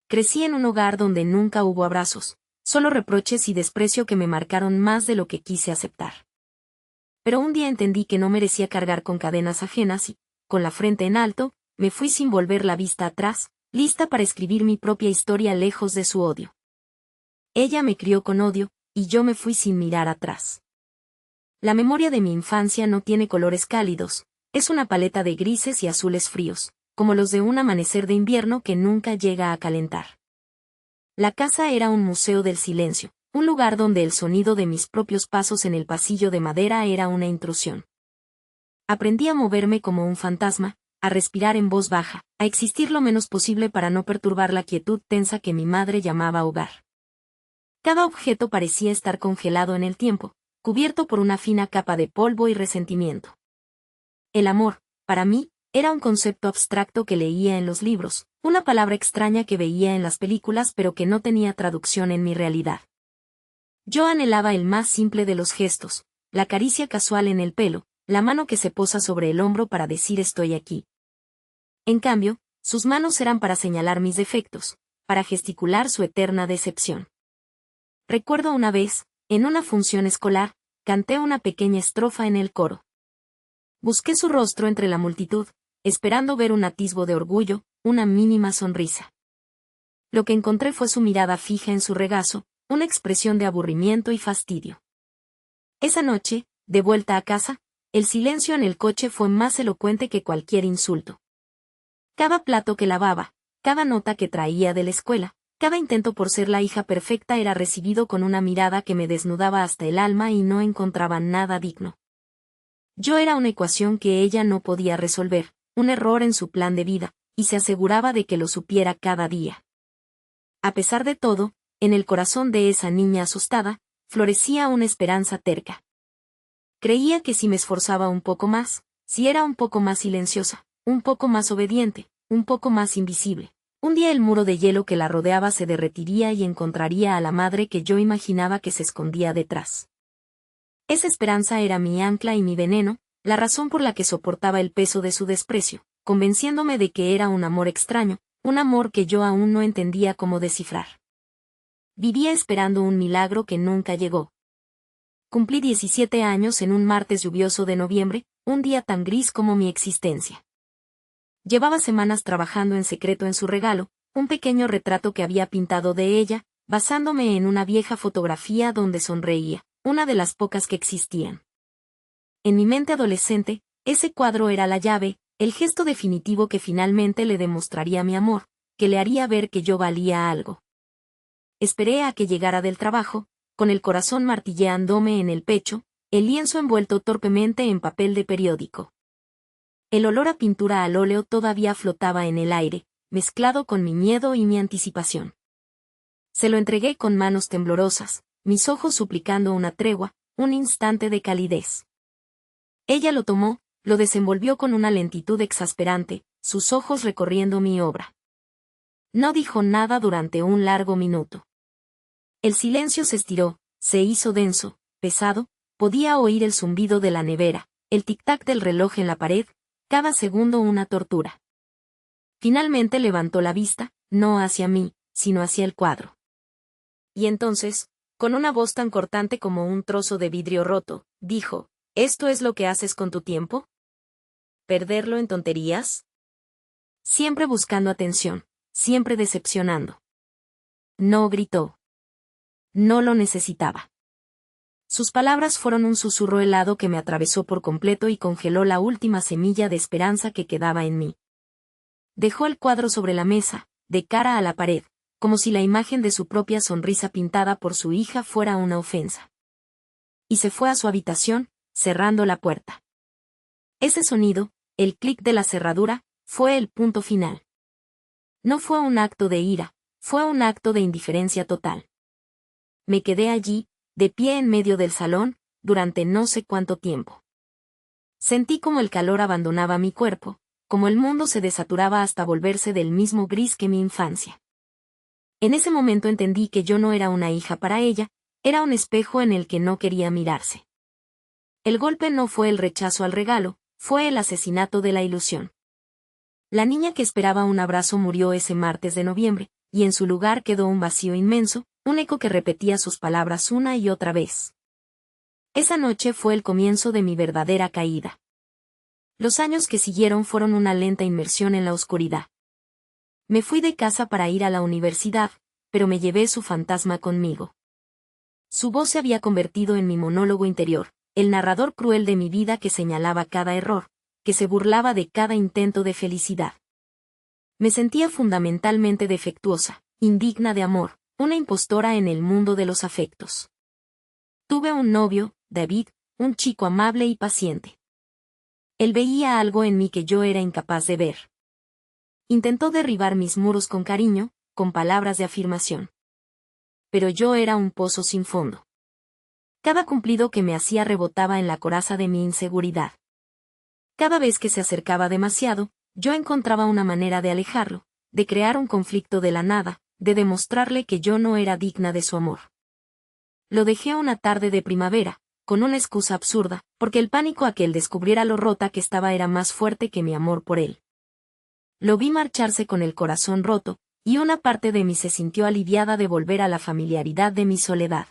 Crecí en un hogar donde nunca hubo abrazos, solo reproches y desprecio que me marcaron más de lo que quise aceptar. Pero un día entendí que no merecía cargar con cadenas ajenas y, con la frente en alto, me fui sin volver la vista atrás, lista para escribir mi propia historia lejos de su odio. Ella me crió con odio, y yo me fui sin mirar atrás. La memoria de mi infancia no tiene colores cálidos, es una paleta de grises y azules fríos, como los de un amanecer de invierno que nunca llega a calentar. La casa era un museo del silencio, un lugar donde el sonido de mis propios pasos en el pasillo de madera era una intrusión. Aprendí a moverme como un fantasma, a respirar en voz baja, a existir lo menos posible para no perturbar la quietud tensa que mi madre llamaba hogar. Cada objeto parecía estar congelado en el tiempo, cubierto por una fina capa de polvo y resentimiento. El amor, para mí, era un concepto abstracto que leía en los libros, una palabra extraña que veía en las películas pero que no tenía traducción en mi realidad. Yo anhelaba el más simple de los gestos, la caricia casual en el pelo, la mano que se posa sobre el hombro para decir estoy aquí. En cambio, sus manos eran para señalar mis defectos, para gesticular su eterna decepción. Recuerdo una vez, en una función escolar, canté una pequeña estrofa en el coro. Busqué su rostro entre la multitud, esperando ver un atisbo de orgullo, una mínima sonrisa. Lo que encontré fue su mirada fija en su regazo, una expresión de aburrimiento y fastidio. Esa noche, de vuelta a casa, el silencio en el coche fue más elocuente que cualquier insulto. Cada plato que lavaba, cada nota que traía de la escuela, cada intento por ser la hija perfecta era recibido con una mirada que me desnudaba hasta el alma y no encontraba nada digno. Yo era una ecuación que ella no podía resolver, un error en su plan de vida, y se aseguraba de que lo supiera cada día. A pesar de todo, en el corazón de esa niña asustada, florecía una esperanza terca. Creía que si me esforzaba un poco más, si era un poco más silenciosa, un poco más obediente, un poco más invisible, un día el muro de hielo que la rodeaba se derretiría y encontraría a la madre que yo imaginaba que se escondía detrás. Esa esperanza era mi ancla y mi veneno, la razón por la que soportaba el peso de su desprecio, convenciéndome de que era un amor extraño, un amor que yo aún no entendía cómo descifrar. Vivía esperando un milagro que nunca llegó. Cumplí 17 años en un martes lluvioso de noviembre, un día tan gris como mi existencia. Llevaba semanas trabajando en secreto en su regalo, un pequeño retrato que había pintado de ella, basándome en una vieja fotografía donde sonreía, una de las pocas que existían. En mi mente adolescente, ese cuadro era la llave, el gesto definitivo que finalmente le demostraría mi amor, que le haría ver que yo valía algo. Esperé a que llegara del trabajo, con el corazón martilleándome en el pecho, el lienzo envuelto torpemente en papel de periódico. El olor a pintura al óleo todavía flotaba en el aire, mezclado con mi miedo y mi anticipación. Se lo entregué con manos temblorosas, mis ojos suplicando una tregua, un instante de calidez. Ella lo tomó, lo desenvolvió con una lentitud exasperante, sus ojos recorriendo mi obra. No dijo nada durante un largo minuto. El silencio se estiró, se hizo denso, pesado, podía oír el zumbido de la nevera, el tic-tac del reloj en la pared, cada segundo una tortura. Finalmente levantó la vista, no hacia mí, sino hacia el cuadro. Y entonces, con una voz tan cortante como un trozo de vidrio roto, dijo, ¿esto es lo que haces con tu tiempo? ¿Perderlo en tonterías? Siempre buscando atención, siempre decepcionando. No gritó. No lo necesitaba. Sus palabras fueron un susurro helado que me atravesó por completo y congeló la última semilla de esperanza que quedaba en mí. Dejó el cuadro sobre la mesa, de cara a la pared, como si la imagen de su propia sonrisa pintada por su hija fuera una ofensa. Y se fue a su habitación, cerrando la puerta. Ese sonido, el clic de la cerradura, fue el punto final. No fue un acto de ira, fue un acto de indiferencia total. Me quedé allí, de pie en medio del salón, durante no sé cuánto tiempo. Sentí como el calor abandonaba mi cuerpo, como el mundo se desaturaba hasta volverse del mismo gris que mi infancia. En ese momento entendí que yo no era una hija para ella, era un espejo en el que no quería mirarse. El golpe no fue el rechazo al regalo, fue el asesinato de la ilusión. La niña que esperaba un abrazo murió ese martes de noviembre, y en su lugar quedó un vacío inmenso, un eco que repetía sus palabras una y otra vez. Esa noche fue el comienzo de mi verdadera caída. Los años que siguieron fueron una lenta inmersión en la oscuridad. Me fui de casa para ir a la universidad, pero me llevé su fantasma conmigo. Su voz se había convertido en mi monólogo interior, el narrador cruel de mi vida que señalaba cada error, que se burlaba de cada intento de felicidad. Me sentía fundamentalmente defectuosa, indigna de amor, una impostora en el mundo de los afectos. Tuve un novio, David, un chico amable y paciente. Él veía algo en mí que yo era incapaz de ver. Intentó derribar mis muros con cariño, con palabras de afirmación. Pero yo era un pozo sin fondo. Cada cumplido que me hacía rebotaba en la coraza de mi inseguridad. Cada vez que se acercaba demasiado, yo encontraba una manera de alejarlo, de crear un conflicto de la nada, de demostrarle que yo no era digna de su amor. Lo dejé una tarde de primavera, con una excusa absurda, porque el pánico a que él descubriera lo rota que estaba era más fuerte que mi amor por él. Lo vi marcharse con el corazón roto, y una parte de mí se sintió aliviada de volver a la familiaridad de mi soledad.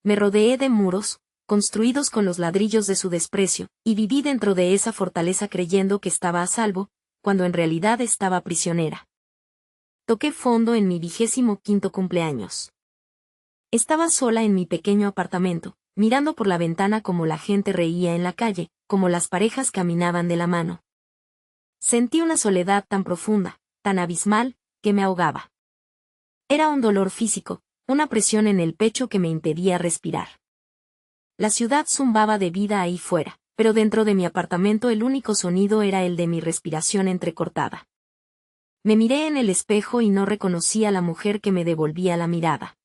Me rodeé de muros, construidos con los ladrillos de su desprecio, y viví dentro de esa fortaleza creyendo que estaba a salvo, cuando en realidad estaba prisionera. Toqué fondo en mi 25º cumpleaños. Estaba sola en mi pequeño apartamento, mirando por la ventana como la gente reía en la calle, como las parejas caminaban de la mano. Sentí una soledad tan profunda, tan abismal, que me ahogaba. Era un dolor físico, una presión en el pecho que me impedía respirar. La ciudad zumbaba de vida ahí fuera, pero dentro de mi apartamento el único sonido era el de mi respiración entrecortada. Me miré en el espejo y no reconocí a la mujer que me devolvía la mirada.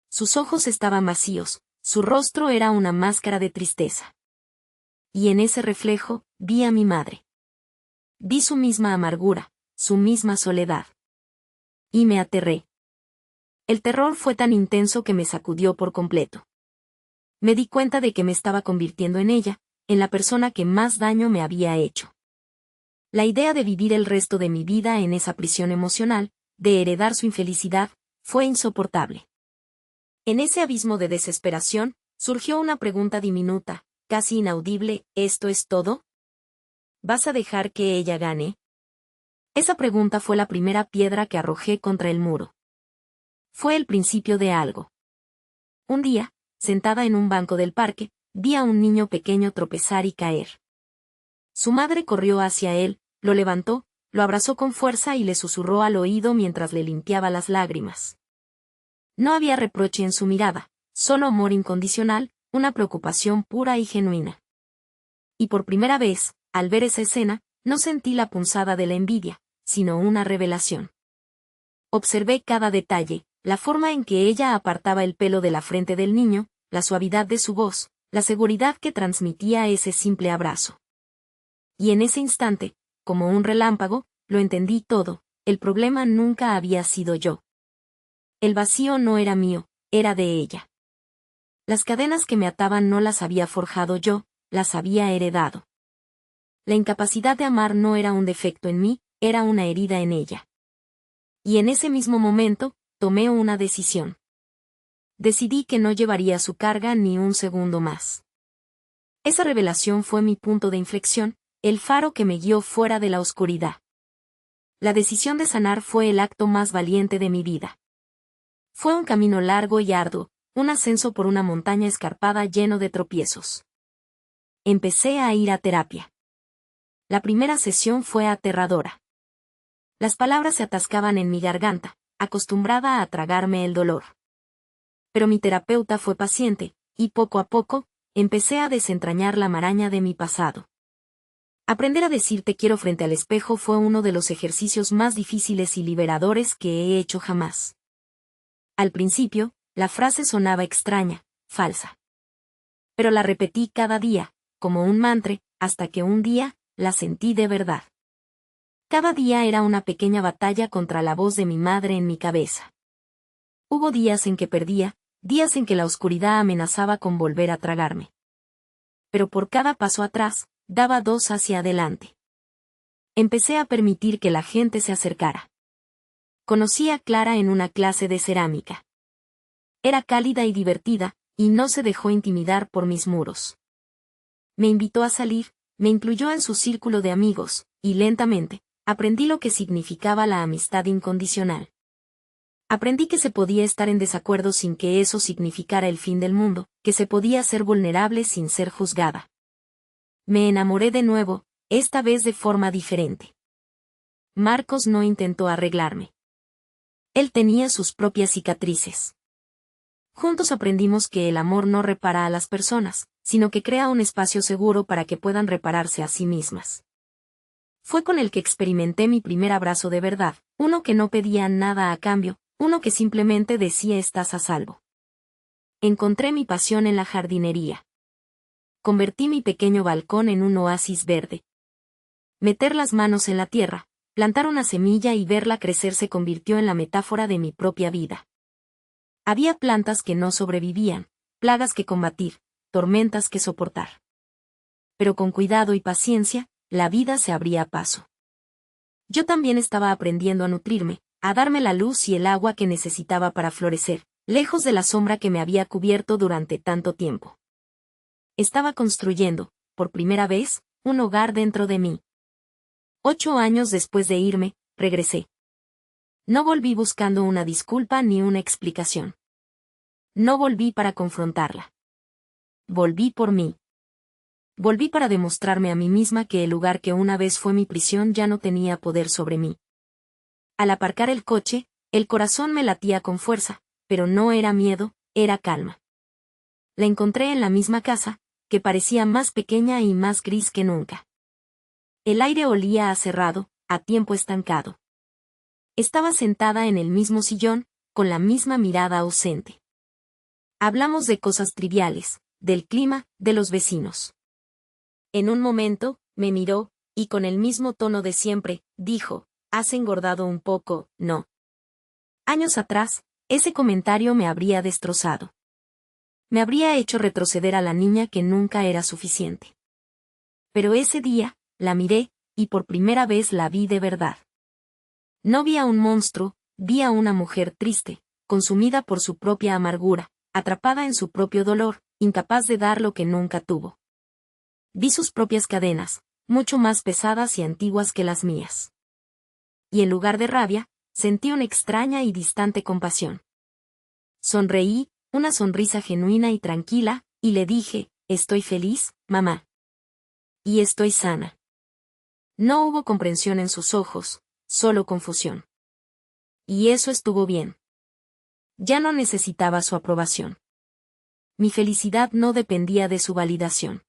Sus ojos estaban vacíos, su rostro era una máscara de tristeza. Y en ese reflejo, vi a mi madre. Vi su misma amargura, su misma soledad. Y me aterré. El terror fue tan intenso que me sacudió por completo. Me di cuenta de que me estaba convirtiendo en ella, en la persona que más daño me había hecho. La idea de vivir el resto de mi vida en esa prisión emocional, de heredar su infelicidad, fue insoportable. En ese abismo de desesperación, surgió una pregunta diminuta, casi inaudible: ¿esto es todo? ¿Vas a dejar que ella gane? Esa pregunta fue la primera piedra que arrojé contra el muro. Fue el principio de algo. Un día, sentada en un banco del parque, vi a un niño pequeño tropezar y caer. Su madre corrió hacia él, lo levantó, lo abrazó con fuerza y le susurró al oído mientras le limpiaba las lágrimas. No había reproche en su mirada, solo amor incondicional, una preocupación pura y genuina. Y por primera vez, al ver esa escena, no sentí la punzada de la envidia, sino una revelación. Observé cada detalle, la forma en que ella apartaba el pelo de la frente del niño, la suavidad de su voz, la seguridad que transmitía ese simple abrazo. Y en ese instante, como un relámpago, lo entendí todo: el problema nunca había sido yo. El vacío no era mío, era de ella. Las cadenas que me ataban no las había forjado yo, las había heredado. La incapacidad de amar no era un defecto en mí, era una herida en ella. Y en ese mismo momento, tomé una decisión. Decidí que no llevaría su carga ni un segundo más. Esa revelación fue mi punto de inflexión, el faro que me guió fuera de la oscuridad. La decisión de sanar fue el acto más valiente de mi vida. Fue un camino largo y arduo, un ascenso por una montaña escarpada lleno de tropiezos. Empecé a ir a terapia. La primera sesión fue aterradora. Las palabras se atascaban en mi garganta, acostumbrada a tragarme el dolor. Pero mi terapeuta fue paciente, y poco a poco, empecé a desentrañar la maraña de mi pasado. Aprender a decir te quiero frente al espejo fue uno de los ejercicios más difíciles y liberadores que he hecho jamás. Al principio, la frase sonaba extraña, falsa. Pero la repetí cada día, como un mantra, hasta que un día, la sentí de verdad. Cada día era una pequeña batalla contra la voz de mi madre en mi cabeza. Hubo días en que perdía, días en que la oscuridad amenazaba con volver a tragarme. Pero por cada paso atrás, daba 2 hacia adelante. Empecé a permitir que la gente se acercara. Conocí a Clara en una clase de cerámica. Era cálida y divertida, y no se dejó intimidar por mis muros. Me invitó a salir, me incluyó en su círculo de amigos, y lentamente, aprendí lo que significaba la amistad incondicional. Aprendí que se podía estar en desacuerdo sin que eso significara el fin del mundo, que se podía ser vulnerable sin ser juzgada. Me enamoré de nuevo, esta vez de forma diferente. Marcos no intentó arreglarme. Él tenía sus propias cicatrices. Juntos aprendimos que el amor no repara a las personas, sino que crea un espacio seguro para que puedan repararse a sí mismas. Fue con el que experimenté mi primer abrazo de verdad, uno que no pedía nada a cambio, uno que simplemente decía estás a salvo. Encontré mi pasión en la jardinería. Convertí mi pequeño balcón en un oasis verde. Meter las manos en la tierra, plantar una semilla y verla crecer se convirtió en la metáfora de mi propia vida. Había plantas que no sobrevivían, plagas que combatir, tormentas que soportar. Pero con cuidado y paciencia, la vida se abría paso. Yo también estaba aprendiendo a nutrirme, a darme la luz y el agua que necesitaba para florecer, lejos de la sombra que me había cubierto durante tanto tiempo. Estaba construyendo, por primera vez, un hogar dentro de mí. 8 años después de irme, regresé. No volví buscando una disculpa ni una explicación. No volví para confrontarla. Volví por mí. Volví para demostrarme a mí misma que el lugar que una vez fue mi prisión ya no tenía poder sobre mí. Al aparcar el coche, el corazón me latía con fuerza, pero no era miedo, era calma. La encontré en la misma casa, que parecía más pequeña y más gris que nunca. El aire olía a cerrado, a tiempo estancado. Estaba sentada en el mismo sillón, con la misma mirada ausente. Hablamos de cosas triviales, del clima, de los vecinos. En un momento, me miró, y con el mismo tono de siempre, dijo, «¿Has engordado un poco, no?» Años atrás, ese comentario me habría destrozado. Me habría hecho retroceder a la niña que nunca era suficiente. Pero ese día, la miré, y por primera vez la vi de verdad. No vi a un monstruo, vi a una mujer triste, consumida por su propia amargura, atrapada en su propio dolor, incapaz de dar lo que nunca tuvo. Vi sus propias cadenas, mucho más pesadas y antiguas que las mías. Y en lugar de rabia, sentí una extraña y distante compasión. Sonreí, una sonrisa genuina y tranquila, y le dije, «Estoy feliz, mamá. Y estoy sana». No hubo comprensión en sus ojos, solo confusión. Y eso estuvo bien. Ya no necesitaba su aprobación. Mi felicidad no dependía de su validación.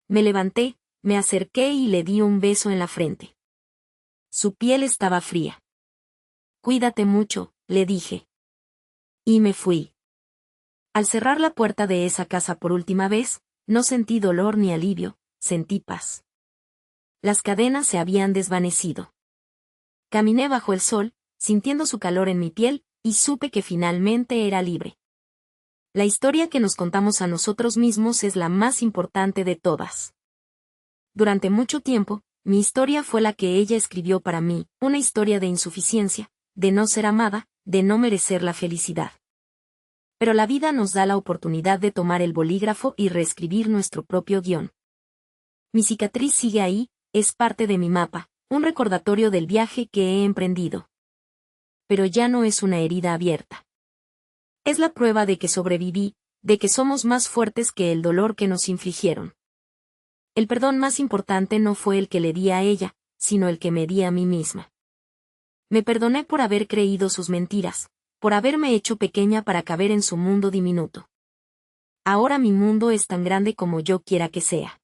Me levanté, me acerqué y le di un beso en la frente. Su piel estaba fría. «Cuídate mucho», le dije. Y me fui. Al cerrar la puerta de esa casa por última vez, no sentí dolor ni alivio, sentí paz. Las cadenas se habían desvanecido. Caminé bajo el sol, sintiendo su calor en mi piel, y supe que finalmente era libre. La historia que nos contamos a nosotros mismos es la más importante de todas. Durante mucho tiempo, mi historia fue la que ella escribió para mí, una historia de insuficiencia, de no ser amada, de no merecer la felicidad. Pero la vida nos da la oportunidad de tomar el bolígrafo y reescribir nuestro propio guión. Mi cicatriz sigue ahí, es parte de mi mapa, un recordatorio del viaje que he emprendido. Pero ya no es una herida abierta. Es la prueba de que sobreviví, de que somos más fuertes que el dolor que nos infligieron. El perdón más importante no fue el que le di a ella, sino el que me di a mí misma. Me perdoné por haber creído sus mentiras, por haberme hecho pequeña para caber en su mundo diminuto. Ahora mi mundo es tan grande como yo quiera que sea.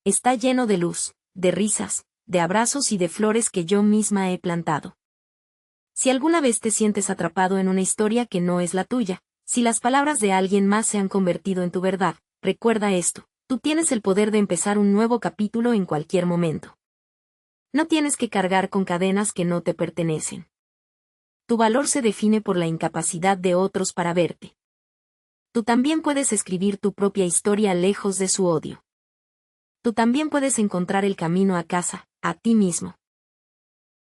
Está lleno de luz, de risas, de abrazos y de flores que yo misma he plantado. Si alguna vez te sientes atrapado en una historia que no es la tuya, si las palabras de alguien más se han convertido en tu verdad, recuerda esto, tú tienes el poder de empezar un nuevo capítulo en cualquier momento. No tienes que cargar con cadenas que no te pertenecen. Tu valor se define por la incapacidad de otros para verte. Tú también puedes escribir tu propia historia lejos de su odio. Tú también puedes encontrar el camino a casa, a ti mismo.